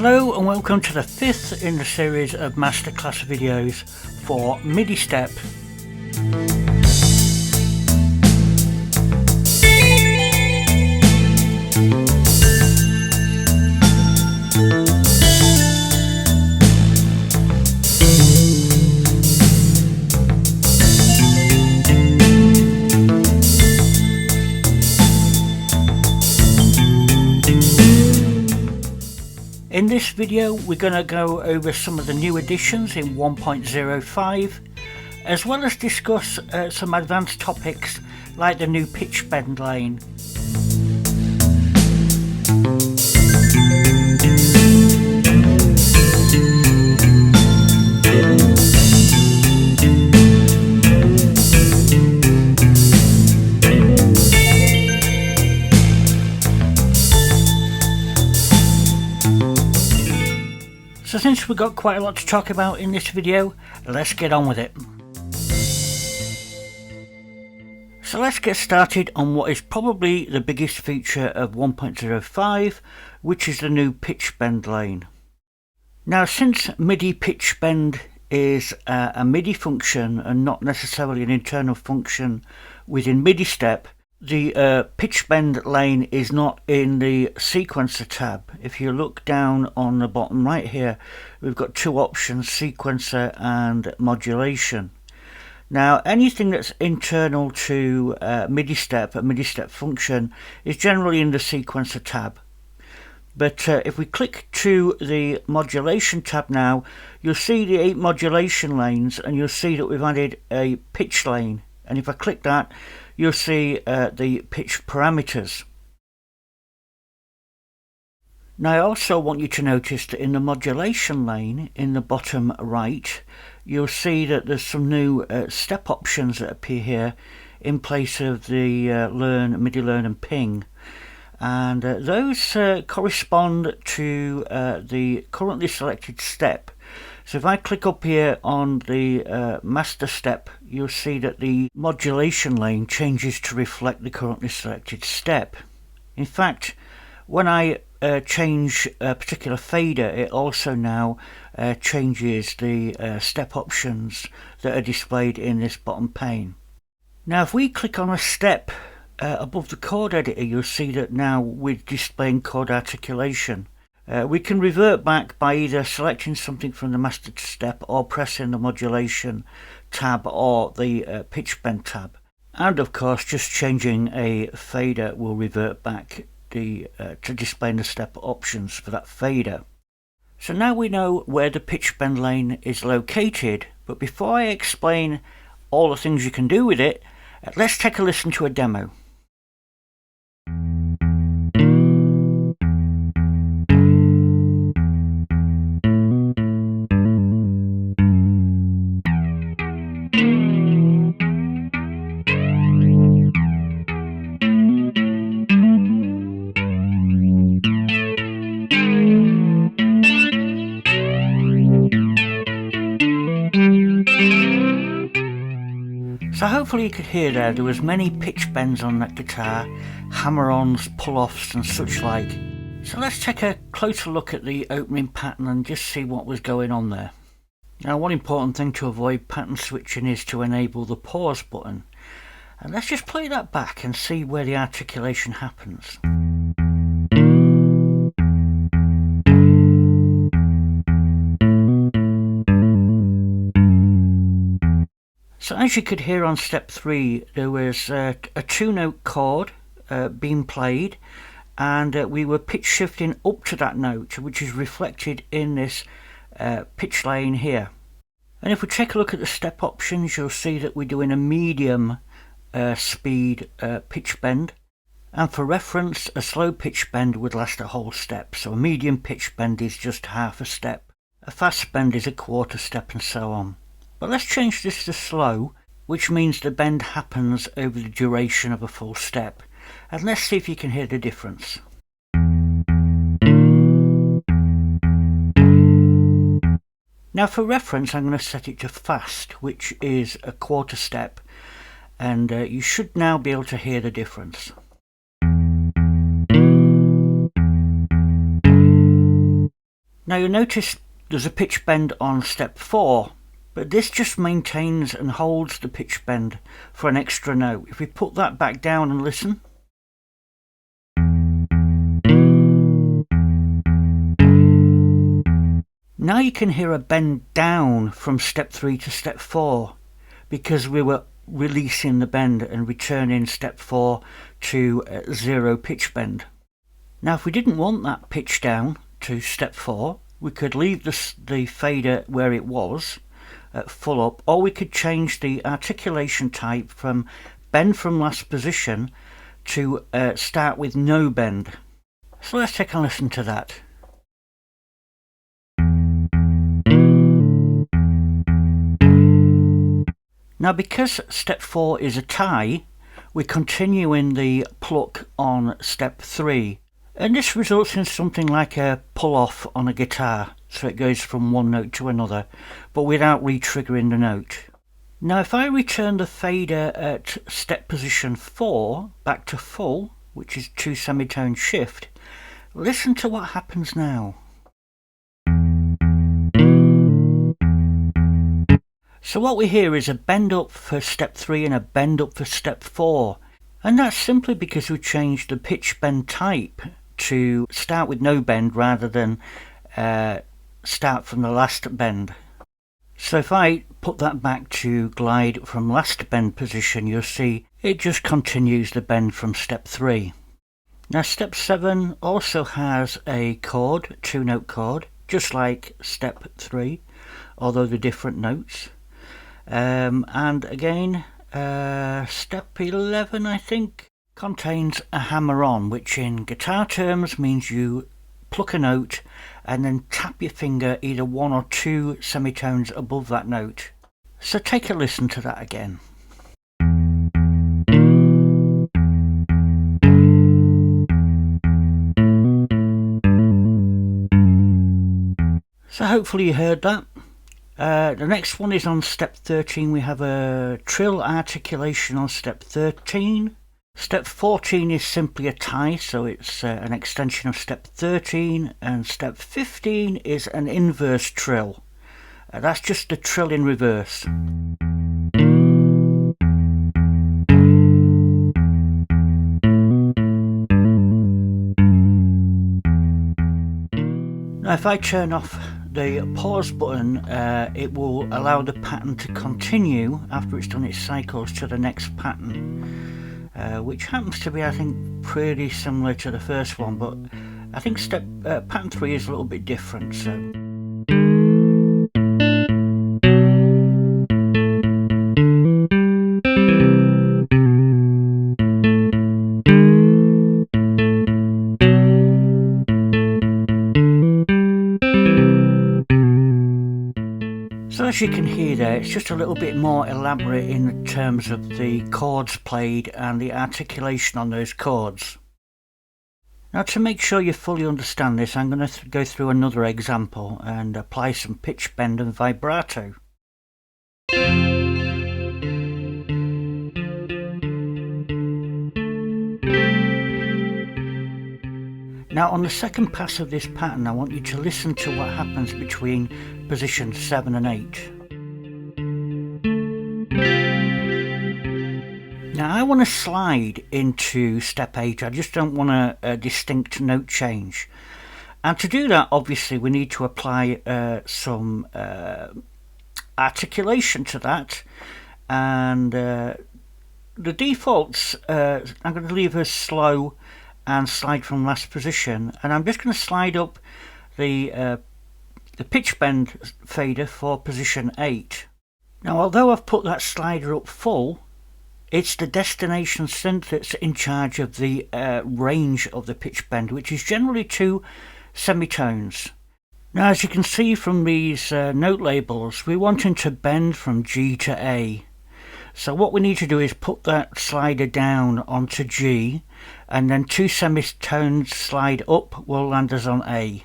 Hello and welcome to the 5th in the series of Masterclass videos for MidiStep. In this video we're going to go over some of the new additions in 1.05 as well as discuss some advanced topics like the new pitch bend lane. So since we've got quite a lot to talk about in this video, let's get on with it. So let's get started on what is probably the biggest feature of 1.05, which is the new pitch bend lane. Now since MIDI pitch bend is a MIDI function and not necessarily an internal function within MidiStep, the pitch bend lane is not in the sequencer tab. If you look down on the bottom right here, we've got two options, sequencer and modulation. Now anything that's internal to MidiStep, a MidiStep function, is generally in the sequencer tab. But if we click to the modulation tab now, you'll see the 8 modulation lanes and you'll see that we've added a pitch lane. And if I click that, you'll see the pitch parameters. Now I also want you to notice that in the modulation lane in the bottom right, you'll see that there's some new step options that appear here in place of the MIDI learn and ping. And those correspond to the currently selected step. So if I click up here on the master step, you'll see that the modulation lane changes to reflect the currently selected step. In fact, when I change a particular fader, it also now changes the step options that are displayed in this bottom pane. Now if we click on a step above the chord editor, you'll see that now we're displaying chord articulation. We can revert back by either selecting something from the master step or pressing the modulation tab or the pitch bend tab. And of course just changing a fader will revert back to displaying the step options for that fader. So now we know where the pitch bend lane is located, but before I explain all the things you can do with it, let's take a listen to a demo. So hopefully you could hear there was many pitch bends on that guitar, hammer-ons, pull-offs and such like. So let's take a closer look at the opening pattern and just see what was going on there. Now one important thing to avoid pattern switching is to enable the pause button. And let's just play that back and see where the articulation happens. So as you could hear on step 3, there was a 2-note chord being played, and we were pitch shifting up to that note, which is reflected in this pitch lane here. And if we take a look at the step options, you'll see that we're doing a medium speed pitch bend. And for reference, a slow pitch bend would last a whole step. So a medium pitch bend is just half a step. A fast bend is a quarter step and so on. But let's change this to slow, which means the bend happens over the duration of a full step. And let's see if you can hear the difference. Now for reference, I'm going to set it to fast, which is a quarter step. And you should now be able to hear the difference. Now you'll notice there's a pitch bend on step 4, but this just maintains and holds the pitch bend for an extra note. If we put that back down and listen, now you can hear a bend down from step 3 to step 4 because we were releasing the bend and returning step 4 to 0 pitch bend. Now if we didn't want that pitch down to step 4, we could leave the fader where it was at full up, or we could change the articulation type from bend from last position to start with no bend. So let's take a listen to that. Now because step 4 is a tie, we continue in the pluck on step 3, and this results in something like a pull off on a guitar, so it goes from one note to another, but without re-triggering the note. Now if I return the fader at step position 4 back to full, which is 2 semitone shift, listen to what happens now. So what we hear is a bend up for step 3 and a bend up for step 4. And that's simply because we changed the pitch bend type to start with no bend rather than start from the last bend. So if I put that back to glide from last bend position, you'll see it just continues the bend from step 3. Now step 7 also has a chord, 2-note chord, just like step 3, although they're different notes. And again, step 11 I think contains a hammer on, which in guitar terms means you pluck a note and then tap your finger either 1 or 2 semitones above that note. So take a listen to that again. So hopefully you heard that. The next one is on step 13. We have a trill articulation on step 13. Step 14 is simply a tie, so it's an extension of step 13, and step 15 is an inverse trill. That's just a trill in reverse. Now if I turn off the pause button, it will allow the pattern to continue after it's done its cycles to the next pattern, which happens to be, I think, pretty similar to the first one, but I think pattern 3 is a little bit different. So as you can hear there, it's just a little bit more elaborate in terms of the chords played and the articulation on those chords. Now to make sure you fully understand this, I'm going to go through another example and apply some pitch bend and vibrato. Now on the second pass of this pattern, I want you to listen to what happens between positions 7 and 8. Now I want to slide into step 8, I just don't want a distinct note change. And to do that, obviously we need to apply some articulation to that. And the defaults, I'm going to leave as slow and slide from last position, and I'm just going to slide up the pitch bend fader for position 8. Now although I've put that slider up full, it's the destination synth that's in charge of the range of the pitch bend, which is generally 2 semitones. Now as you can see from these note labels, we're wanting to bend from G to A. So what we need to do is put that slider down onto G, and then 2 semitones slide up will land us on A.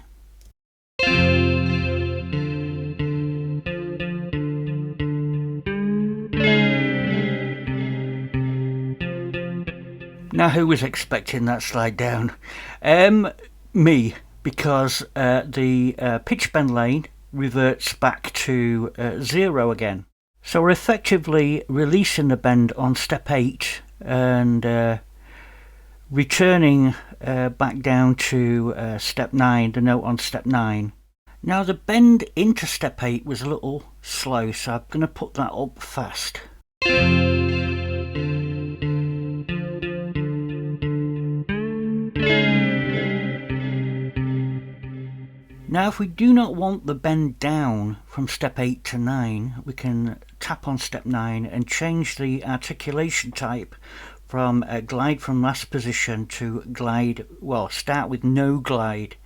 Now who was expecting that slide down? Me, because the pitch bend lane reverts back to 0 again. So we're effectively releasing the bend on step 8 and returning back down to step 9, the note on step 9. Now the bend into step 8 was a little slow, so I'm going to put that up fast. Now if we do not want the bend down from step 8 to 9, we can tap on step 9 and change the articulation type from glide from last position to glide, well, start with no glide,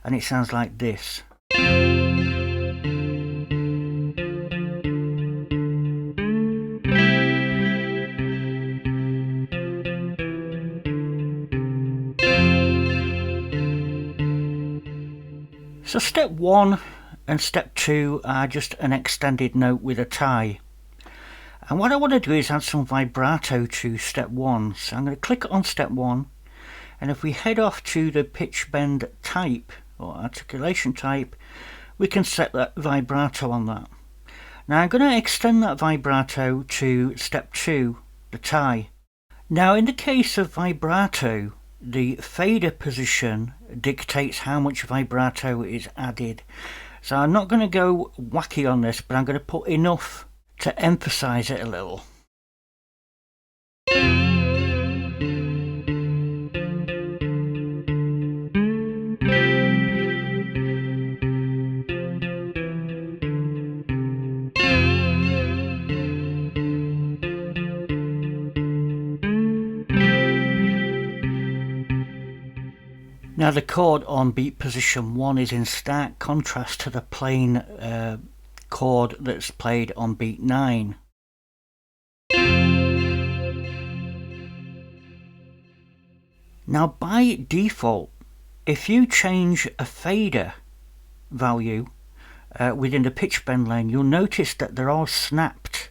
and it sounds like this. So step 1 and step 2 are just an extended note with a tie. And what I want to do is add some vibrato to step 1. So I'm going to click on step 1, and if we head off to the pitch bend type or articulation type, we can set that vibrato on that. Now I'm going to extend that vibrato to step 2, the tie. Now in the case of vibrato, the fader position dictates how much vibrato is added. So I'm not going to go wacky on this, but I'm going to put enough to emphasize it a little. Now the chord on beat position 1 is in stark contrast to the plain chord that's played on beat 9. Now by default, if you change a fader value within the pitch bend lane, you'll notice that they're all snapped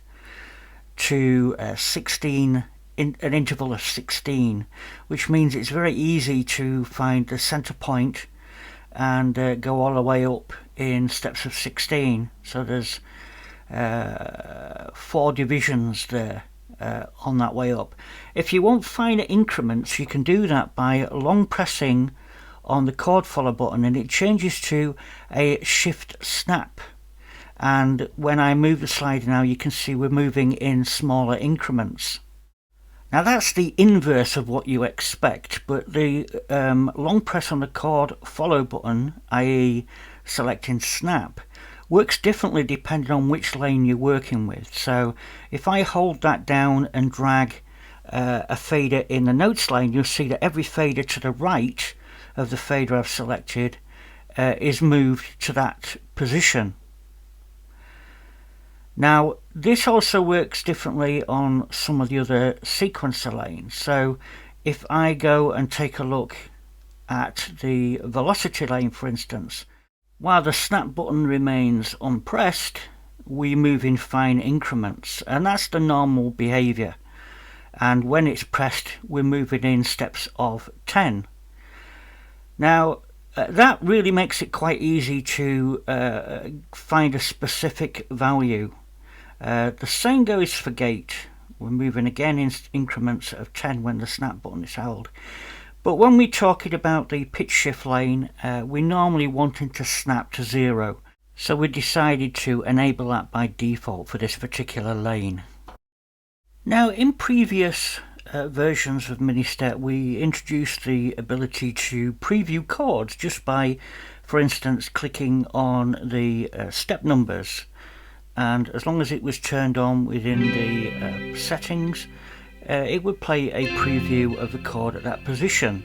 to 16, an interval of 16, which means it's very easy to find the center point and go all the way up in steps of 16. So there's 4 divisions there on that way up. If you want finer increments, you can do that by long pressing on the chord follow button, and it changes to a shift snap. And when I move the slider now, you can see we're moving in smaller increments. Now that's the inverse of what you expect, but the long press on the chord follow button, i.e. selecting snap, works differently depending on which lane you're working with. So if I hold that down and drag a fader in the notes lane, you'll see that every fader to the right of the fader I've selected is moved to that position. Now this also works differently on some of the other sequencer lanes. So if I go and take a look at the velocity lane, for instance, while the snap button remains unpressed, we move in fine increments, and that's the normal behavior. And when it's pressed, we're moving in steps of 10. Now that really makes it quite easy to find a specific value. The same goes for gate. We're moving again in increments of 10 when the snap button is held. But when we're talking about the pitch shift lane, we're normally wanting to snap to 0. So we decided to enable that by default for this particular lane. Now in previous versions of MidiStep, we introduced the ability to preview chords just by, for instance, clicking on the step numbers. And as long as it was turned on within the settings, it would play a preview of the chord at that position.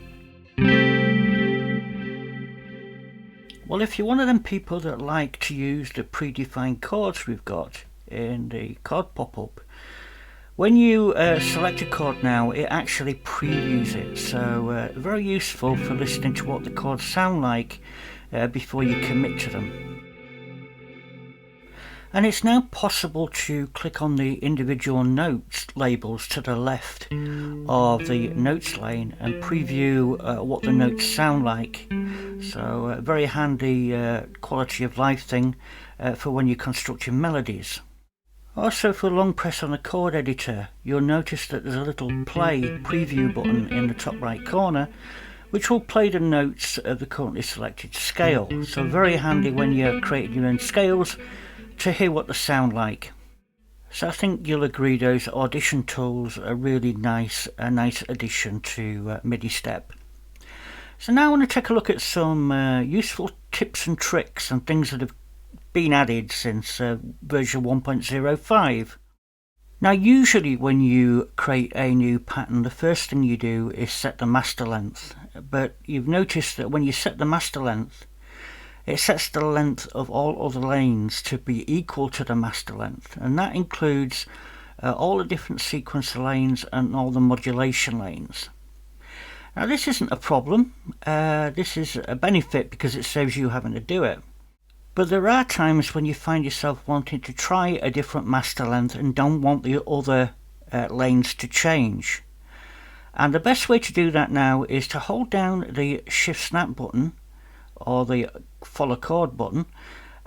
Well, if you're one of them people that like to use the predefined chords we've got in the chord pop-up, when you select a chord now, it actually previews it. So very useful for listening to what the chords sound like before you commit to them. And it's now possible to click on the individual notes labels to the left of the notes lane and preview what the notes sound like. So a very handy quality of life thing for when you're constructing melodies. Also, for a long press on the chord editor, you'll notice that there's a little play preview button in the top right corner, which will play the notes of the currently selected scale. So very handy when you're creating your own scales to hear what they sound like. So I think you'll agree those audition tools are really nice, a nice addition to MidiStep. So now I want to take a look at some useful tips and tricks and things that have been added since version 1.05. Now usually when you create a new pattern, the first thing you do is set the master length, but you've noticed that when you set the master length, it sets the length of all other lanes to be equal to the master length, and that includes all the different sequencer lanes and all the modulation lanes. Now this isn't a problem, this is a benefit because it saves you having to do it. But there are times when you find yourself wanting to try a different master length and don't want the other lanes to change. And the best way to do that now is to hold down the Shift Snap button or the Follow Chord button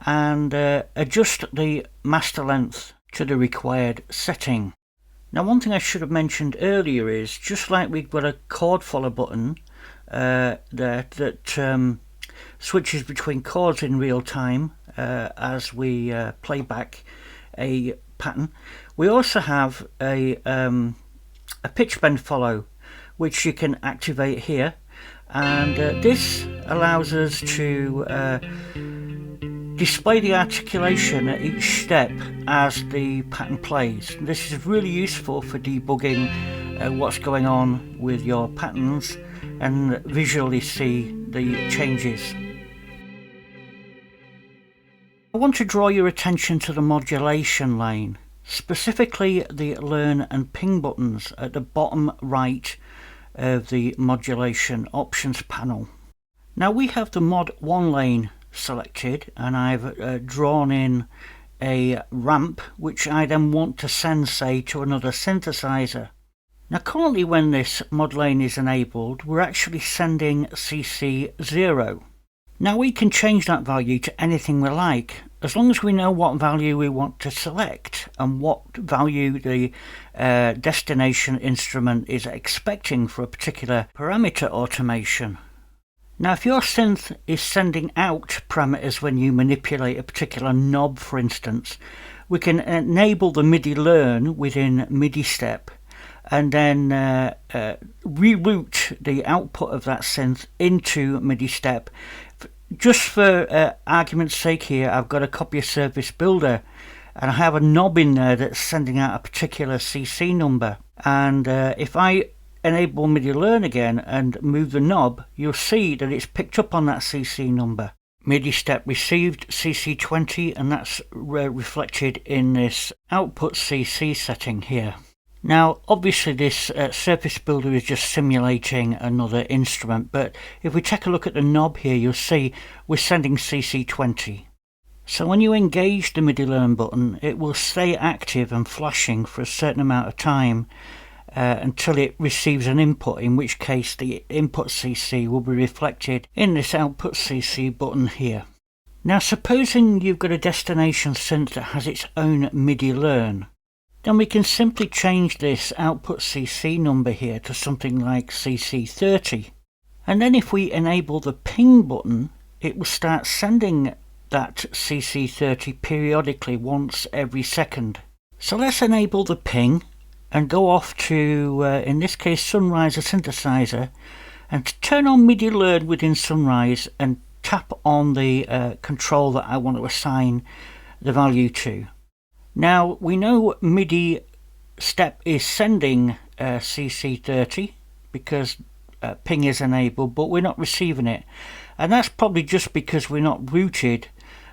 and adjust the master length to the required setting. Now one thing I should have mentioned earlier is, just like we've got a chord follow button there that switches between chords in real time as we play back a pattern, we also have a pitch bend follow which you can activate here, and this allows us to display the articulation at each step as the pattern plays. This is really useful for debugging what's going on with your patterns and visually see the changes. I want to draw your attention to the modulation lane, specifically the Learn and Ping buttons at the bottom right of the modulation options panel. Now we have the Mod 1 lane selected, and I've drawn in a ramp which I then want to send, say, to another synthesizer. Now currently when this mod lane is enabled, we're actually sending CC0. Now we can change that value to anything we like, as long as we know what value we want to select and what value the destination instrument is expecting for a particular parameter automation. Now if your synth is sending out parameters when you manipulate a particular knob, for instance, we can enable the MIDI learn within MidiStep and then reroute the output of that synth into MidiStep. Just for argument's sake here, I've got a copy of Service Builder and I have a knob in there that's sending out a particular CC number, and if I enable MIDI learn again and move the knob, you'll see that it's picked up on that CC number. MidiStep received CC20 and that's reflected in this output CC setting here. Now obviously this Surface Builder is just simulating another instrument, but if we take a look at the knob here, you'll see we're sending CC20. So when you engage the MIDI Learn button, it will stay active and flashing for a certain amount of time until it receives an input, in which case the input CC will be reflected in this output CC button here. Now supposing you've got a destination synth that has its own MIDI Learn, then we can simply change this output CC number here to something like CC30. And then if we enable the ping button, it will start sending that CC30 periodically once every second. So let's enable the ping and go off to, in this case, Sunrise synthesizer, and to turn on MIDI Learn within Sunrise and tap on the control that I want to assign the value to. Now we know MidiStep is sending CC30 because ping is enabled, but we're not receiving it, and that's probably just because we're not routed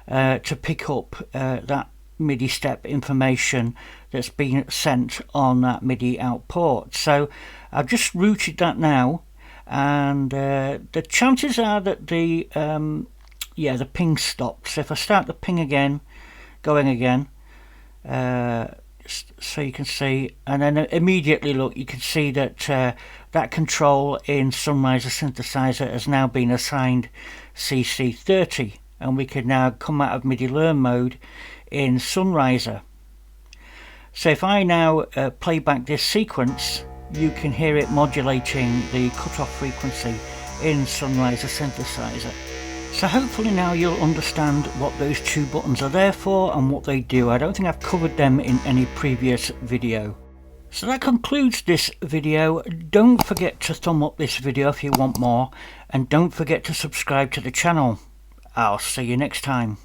to pick up that MidiStep information that's been sent on that MIDI out port. So I've just routed that now, and the chances are that the ping stopped. So if I start the ping again, going again, so you can see, and then immediately look, you can see that that control in Sunriser synthesizer has now been assigned CC30, and we can now come out of MIDI learn mode in Sunriser. So if I now play back this sequence, you can hear it modulating the cutoff frequency in Sunriser synthesizer. So hopefully now you'll understand what those two buttons are there for and what they do. I don't think I've covered them in any previous video. So that concludes this video. Don't forget to thumb up this video if you want more, and don't forget to subscribe to the channel. I'll see you next time.